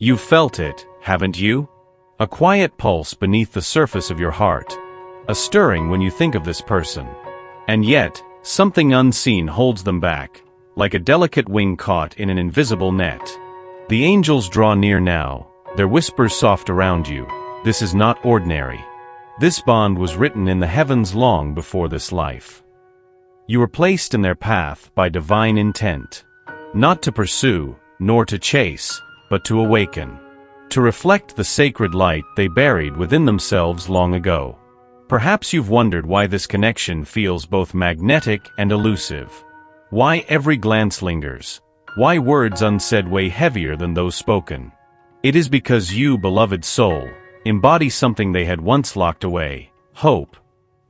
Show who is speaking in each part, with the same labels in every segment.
Speaker 1: You've felt it, haven't you? A quiet pulse beneath the surface of your heart. A stirring when you think of this person. And yet, something unseen holds them back, like a delicate wing caught in an invisible net. The angels draw near now, their whispers soft around you. This is not ordinary. This bond was written in the heavens long before this life. You were placed in their path by divine intent. Not to pursue, nor to chase, but to awaken. To reflect the sacred light they buried within themselves long ago. Perhaps you've wondered why this connection feels both magnetic and elusive. Why every glance lingers. Why words unsaid weigh heavier than those spoken. It is because you, beloved soul, embody something they had once locked away. Hope.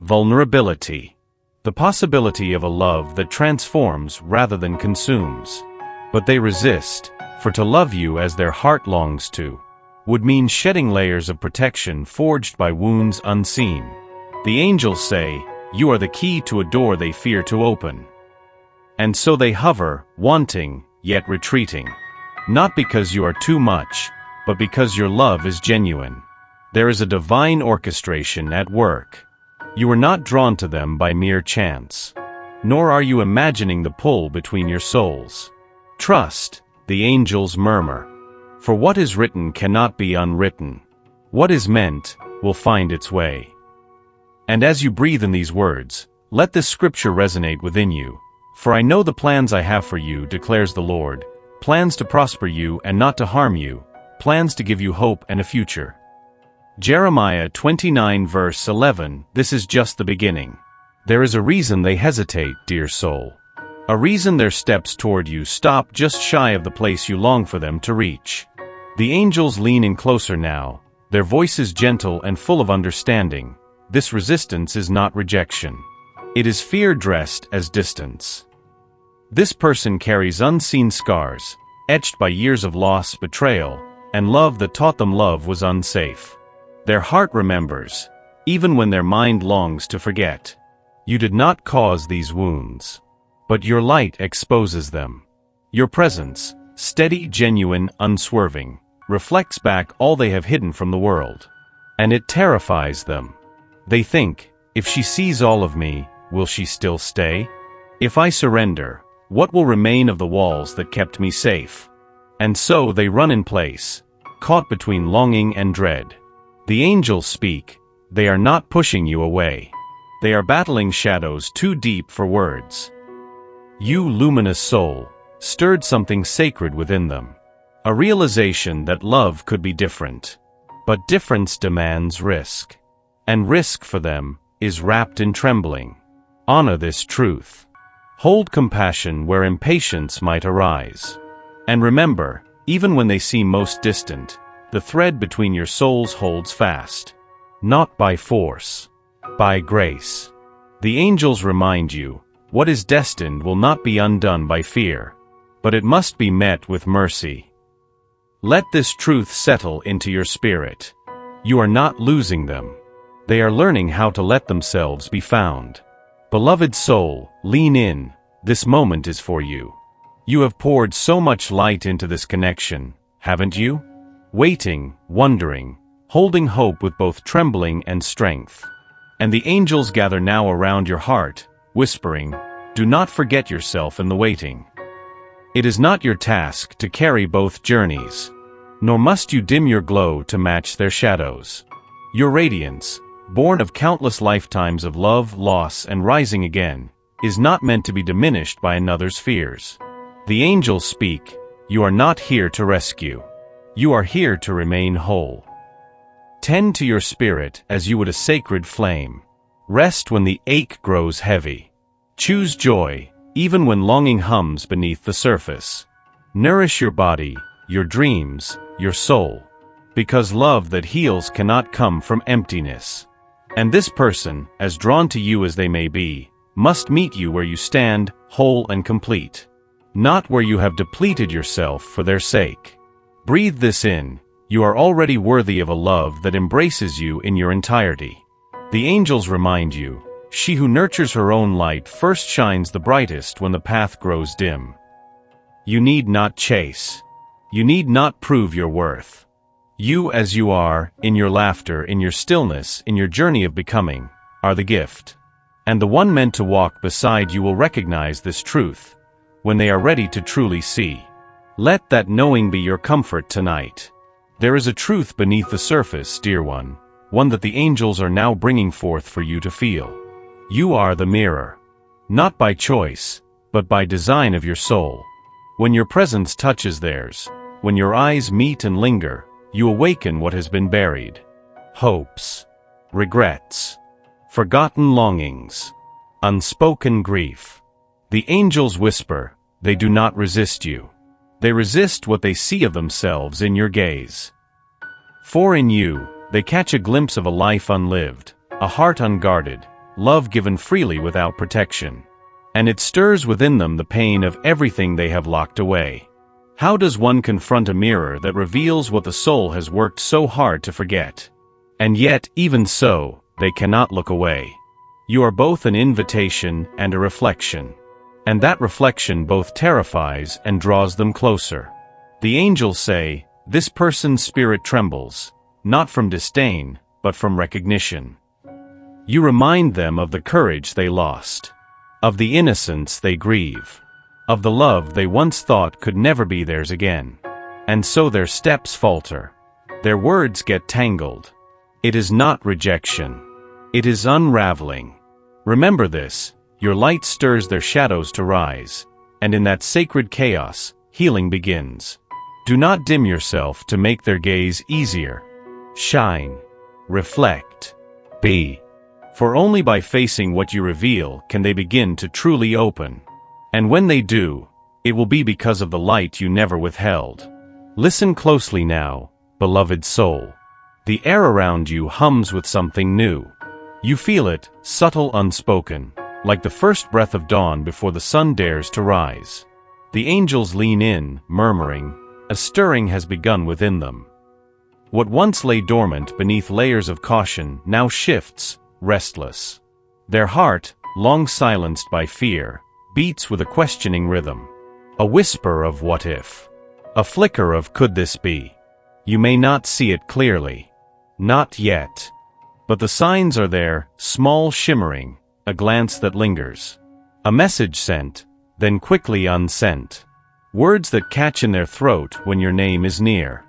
Speaker 1: Vulnerability. The possibility of a love that transforms rather than consumes. But they resist, for to love you as their heart longs to, would mean shedding layers of protection forged by wounds unseen. The angels say, you are the key to a door they fear to open. And so they hover, wanting, yet retreating. Not because you are too much, but because your love is genuine. There is a divine orchestration at work. You are not drawn to them by mere chance. Nor are you imagining the pull between your souls. Trust, the angels murmur. For what is written cannot be unwritten. What is meant will find its way. And as you breathe in these words, let this scripture resonate within you. For I know the plans I have for you, declares the Lord, plans to prosper you and not to harm you, plans to give you hope and a future. Jeremiah 29 verse 11, this is just the beginning. There is a reason they hesitate, dear soul. A reason their steps toward you stop just shy of the place you long for them to reach. The angels lean in closer now, their voices gentle and full of understanding. This resistance is not rejection. It is fear dressed as distance. This person carries unseen scars, etched by years of loss, betrayal, and love that taught them love was unsafe. Their heart remembers, even when their mind longs to forget. You did not cause these wounds, but your light exposes them. Your presence, steady, genuine, unswerving, reflects back all they have hidden from the world. And it terrifies them. They think, if she sees all of me, will she still stay? If I surrender, what will remain of the walls that kept me safe? And so they run in place, caught between longing and dread. The angels speak, they are not pushing you away. They are battling shadows too deep for words. You, luminous soul, stirred something sacred within them. A realization that love could be different. But difference demands risk. And risk for them is wrapped in trembling. Honor this truth. Hold compassion where impatience might arise. And remember, even when they seem most distant, the thread between your souls holds fast. Not by force, by grace. The angels remind you, what is destined will not be undone by fear, but it must be met with mercy. Let this truth settle into your spirit. You are not losing them. They are learning how to let themselves be found. Beloved soul, lean in, this moment is for you. You have poured so much light into this connection, haven't you? Waiting, wondering, holding hope with both trembling and strength. And the angels gather now around your heart, whispering, do not forget yourself in the waiting. It is not your task to carry both journeys, nor must you dim your glow to match their shadows. Your radiance, born of countless lifetimes of love, loss, and rising again, is not meant to be diminished by another's fears. The angels speak, you are not here to rescue. You are here to remain whole. Tend to your spirit as you would a sacred flame. Rest when the ache grows heavy. Choose joy, even when longing hums beneath the surface. Nourish your body, your dreams, your soul. Because love that heals cannot come from emptiness. And this person, as drawn to you as they may be, must meet you where you stand, whole and complete. Not where you have depleted yourself for their sake. Breathe this in, you are already worthy of a love that embraces you in your entirety. The angels remind you, she who nurtures her own light first shines the brightest when the path grows dim. You need not chase. You need not prove your worth. You as you are, in your laughter, in your stillness, in your journey of becoming, are the gift. And the one meant to walk beside you will recognize this truth when they are ready to truly see. Let that knowing be your comfort tonight. There is a truth beneath the surface, dear one that the angels are now bringing forth for you to feel. You are the mirror. Not by choice, but by design of your soul. When your presence touches theirs, when your eyes meet and linger, you awaken what has been buried. Hopes, regrets, forgotten longings, unspoken grief. The angels whisper, they do not resist you. They resist what they see of themselves in your gaze. For in you, they catch a glimpse of a life unlived, a heart unguarded, love given freely without protection. And it stirs within them the pain of everything they have locked away. How does one confront a mirror that reveals what the soul has worked so hard to forget? And yet, even so, they cannot look away. You are both an invitation and a reflection. And that reflection both terrifies and draws them closer. The angels say, this person's spirit trembles, not from disdain, but from recognition. You remind them of the courage they lost, of the innocence they grieve, of the love they once thought could never be theirs again. And so their steps falter. Their words get tangled. It is not rejection. It is unraveling. Remember this, your light stirs their shadows to rise, and in that sacred chaos, healing begins. Do not dim yourself to make their gaze easier. Shine. Reflect. Be. For only by facing what you reveal can they begin to truly open. And when they do, it will be because of the light you never withheld. Listen closely now, beloved soul. The air around you hums with something new. You feel it, subtle, unspoken, like the first breath of dawn before the sun dares to rise. The angels lean in, murmuring, a stirring has begun within them. What once lay dormant beneath layers of caution now shifts, restless. Their heart, long silenced by fear, beats with a questioning rhythm. A whisper of what if. A flicker of could this be. You may not see it clearly. Not yet. But the signs are there, small, shimmering, a glance that lingers. A message sent, then quickly unsent. Words that catch in their throat when your name is near.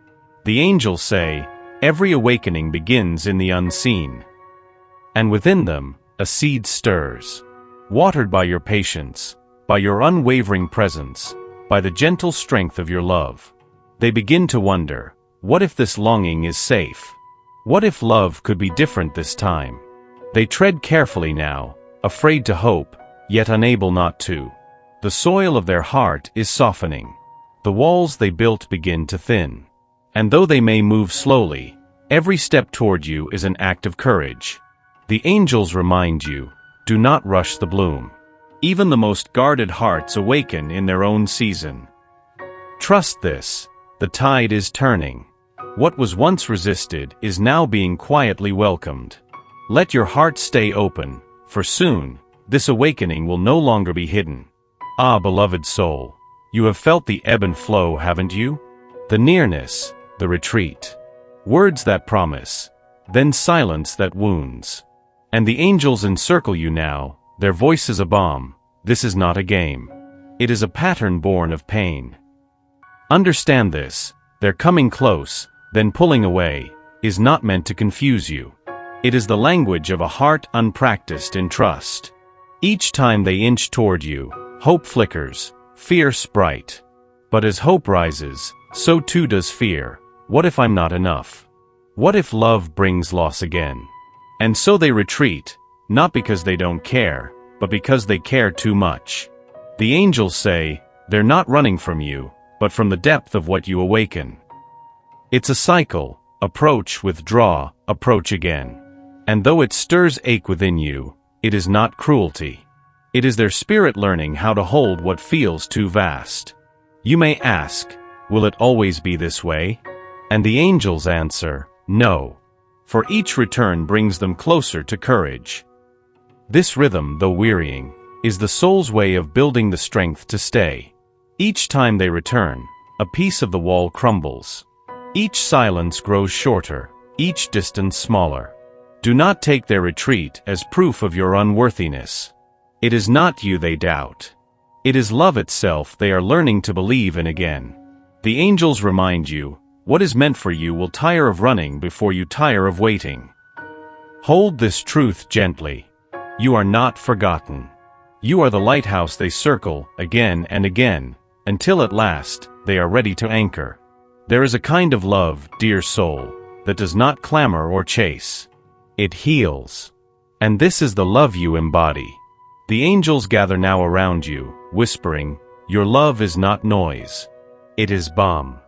Speaker 1: The angels say, every awakening begins in the unseen. And within them, a seed stirs. Watered by your patience, by your unwavering presence, by the gentle strength of your love. They begin to wonder, what if this longing is safe? What if love could be different this time? They tread carefully now, afraid to hope, yet unable not to. The soil of their heart is softening. The walls they built begin to thin. And though they may move slowly, every step toward you is an act of courage. The angels remind you, do not rush the bloom. Even the most guarded hearts awaken in their own season. Trust this, the tide is turning. What was once resisted is now being quietly welcomed. Let your heart stay open, for soon, this awakening will no longer be hidden. Ah, beloved soul, you have felt the ebb and flow, haven't you? The nearness, the retreat. Words that promise, then silence that wounds. And the angels encircle you now, their voices a balm. This is not a game. It is a pattern born of pain. Understand this, their coming close, then pulling away, is not meant to confuse you. It is the language of a heart unpracticed in trust. Each time they inch toward you, hope flickers, fierce bright. But as hope rises, so too does fear. What if I'm not enough? What if love brings loss again? And so they retreat, not because they don't care, but because they care too much. The angels say, they're not running from you, but from the depth of what you awaken. It's a cycle, approach, withdraw, approach again. And though it stirs ache within you, it is not cruelty. It is their spirit learning how to hold what feels too vast. You may ask, will it always be this way? And the angels answer, no. For each return brings them closer to courage. This rhythm, though wearying, is the soul's way of building the strength to stay. Each time they return, a piece of the wall crumbles. Each silence grows shorter, each distance smaller. Do not take their retreat as proof of your unworthiness. It is not you they doubt. It is love itself they are learning to believe in again. The angels remind you, what is meant for you will tire of running before you tire of waiting. Hold this truth gently. You are not forgotten. You are the lighthouse they circle again and again, until at last they are ready to anchor. There is a kind of love, dear soul, that does not clamor or chase. It heals. And this is the love you embody. The angels gather now around you, whispering, your love is not noise. It is balm.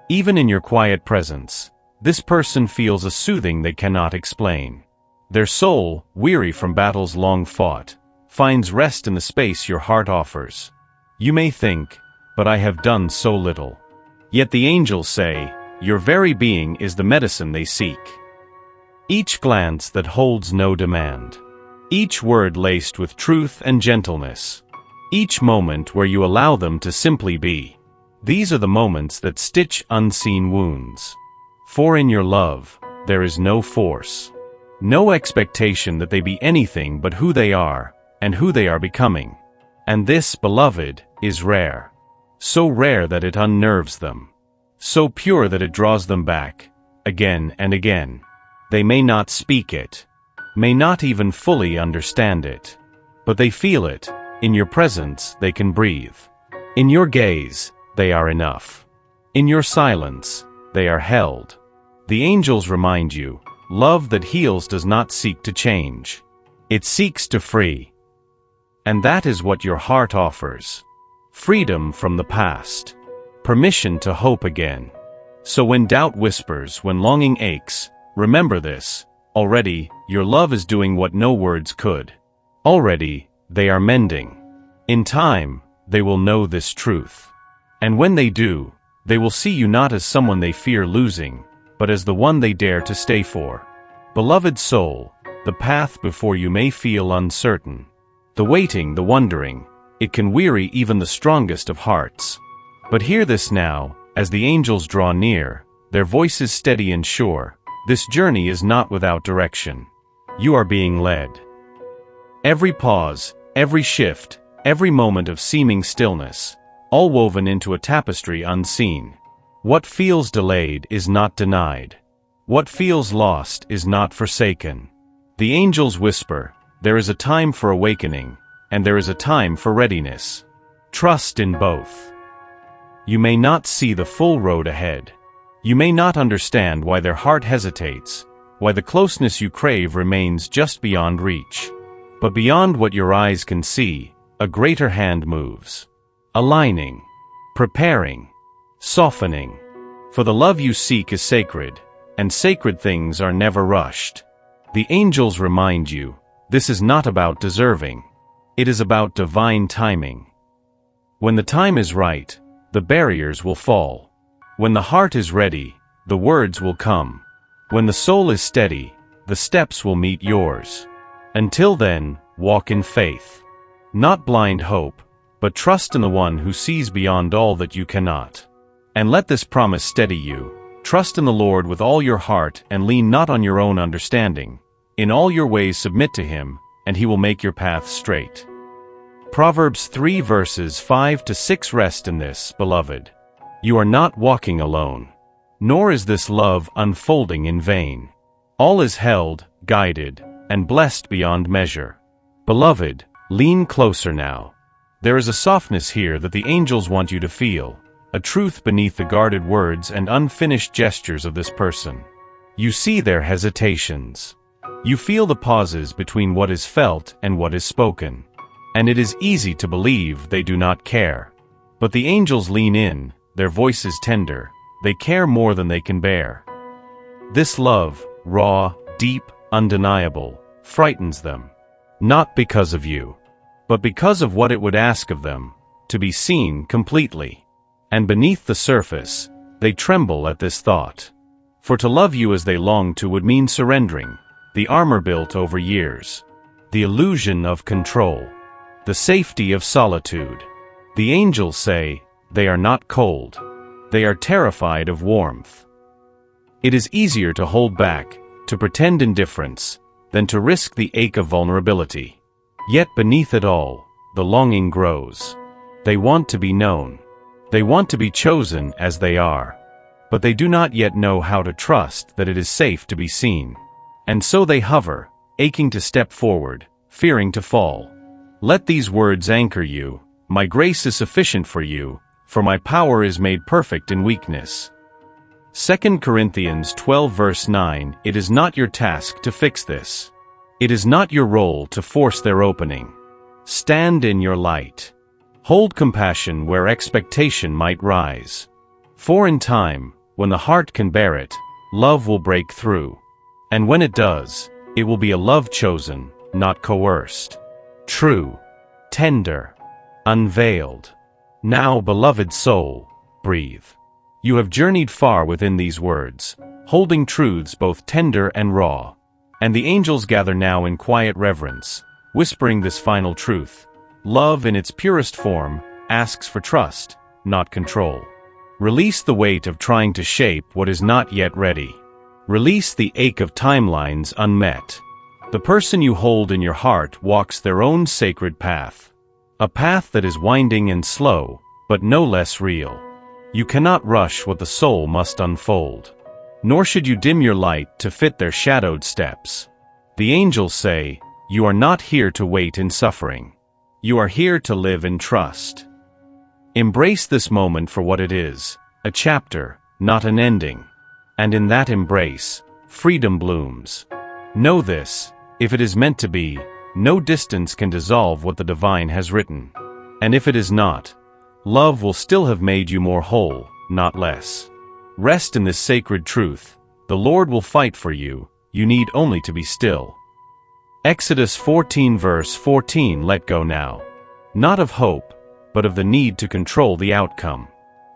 Speaker 1: Even in your quiet presence, this person feels a soothing they cannot explain. Their soul, weary from battles long fought, finds rest in the space your heart offers. You may think, but I have done so little. Yet the angels say, your very being is the medicine they seek. Each glance that holds no demand. Each word laced with truth and gentleness. Each moment where you allow them to simply be. These are the moments that stitch unseen wounds. For in your love, there is no force. No expectation that they be anything but who they are, and who they are becoming. And this, beloved, is rare. So rare that it unnerves them. So pure that it draws them back, again and again. They may not speak it, may not even fully understand it. But they feel it. In your presence, they can breathe. In your gaze, they are enough. In your silence, they are held. The angels remind you, love that heals does not seek to change. It seeks to free. And that is what your heart offers. Freedom from the past. Permission to hope again. So when doubt whispers, when longing aches, remember this. Already, your love is doing what no words could. Already, they are mending. In time, they will know this truth. And when they do, they will see you not as someone they fear losing, but as the one they dare to stay for. Beloved soul, the path before you may feel uncertain. The waiting, the wondering, it can weary even the strongest of hearts. But hear this now, as the angels draw near, their voices steady and sure, this journey is not without direction. You are being led. Every pause, every shift, every moment of seeming stillness, all woven into a tapestry unseen. What feels delayed is not denied. What feels lost is not forsaken. The angels whisper, there is a time for awakening, and there is a time for readiness. Trust in both. You may not see the full road ahead. You may not understand why their heart hesitates, why the closeness you crave remains just beyond reach. But beyond what your eyes can see, a greater hand moves. Aligning, preparing, softening. For the love you seek is sacred, and sacred things are never rushed. The angels remind you, this is not about deserving. It is about divine timing. When the time is right, the barriers will fall. When the heart is ready, the words will come. When the soul is steady, the steps will meet yours. Until then, walk in faith. Not blind hope, but trust in the one who sees beyond all that you cannot. And let this promise steady you. Trust in the Lord with all your heart and lean not on your own understanding. In all your ways submit to him, and he will make your path straight. Proverbs 3 verses 5 to 6 rest in this, beloved. You are not walking alone. Nor is this love unfolding in vain. All is held, guided, and blessed beyond measure. Beloved, lean closer now. There is a softness here that the angels want you to feel, a truth beneath the guarded words and unfinished gestures of this person. You see their hesitations. You feel the pauses between what is felt and what is spoken. And it is easy to believe they do not care. But the angels lean in, their voices tender, they care more than they can bear. This love, raw, deep, undeniable, frightens them. Not because of you, but because of what it would ask of them, to be seen completely. And beneath the surface, they tremble at this thought. For to love you as they long to would mean surrendering, the armor built over years, the illusion of control, the safety of solitude. The angels say, They are not cold. They are terrified of warmth. It is easier to hold back, to pretend indifference, than to risk the ache of vulnerability. Yet beneath it all, the longing grows. They want to be known. They want to be chosen as they are. But they do not yet know how to trust that it is safe to be seen. And so they hover, aching to step forward, fearing to fall. Let these words anchor you. My grace is sufficient for you, for my power is made perfect in weakness. 2 Corinthians 12 verse 9. It is not your task to fix this. It is not your role to force their opening. Stand in your light. Hold compassion where expectation might rise. For in time, when the heart can bear it, love will break through. And when it does, it will be a love chosen, not coerced. True, tender, unveiled. Now, beloved soul, breathe. You have journeyed far within these words, holding truths both tender and raw. And the angels gather now in quiet reverence, whispering this final truth. Love in its purest form asks for trust, not control. Release the weight of trying to shape what is not yet ready. Release the ache of timelines unmet. The person you hold in your heart walks their own sacred path. A path that is winding and slow, but no less real. You cannot rush what the soul must unfold. Nor should you dim your light to fit their shadowed steps. The angels say, you are not here to wait in suffering. You are here to live in trust. Embrace this moment for what it is, a chapter, not an ending. And in that embrace, freedom blooms. Know this, if it is meant to be, no distance can dissolve what the divine has written. And if it is not, love will still have made you more whole, not less. Rest in this sacred truth. The Lord will fight for you. You need only to be still. Exodus 14 verse 14. Let go now. Not of hope, but of the need to control the outcome.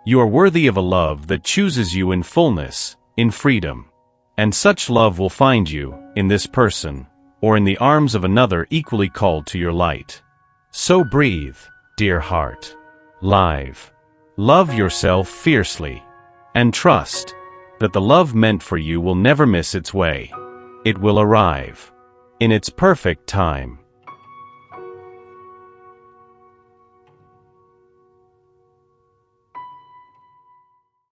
Speaker 1: You are worthy of a love that chooses you in fullness, in freedom. And such love will find you, in this person, or in the arms of another equally called to your light. So breathe, dear heart. Live. Love yourself fiercely. And trust that the love meant for you will never miss its way. It will arrive in its perfect time.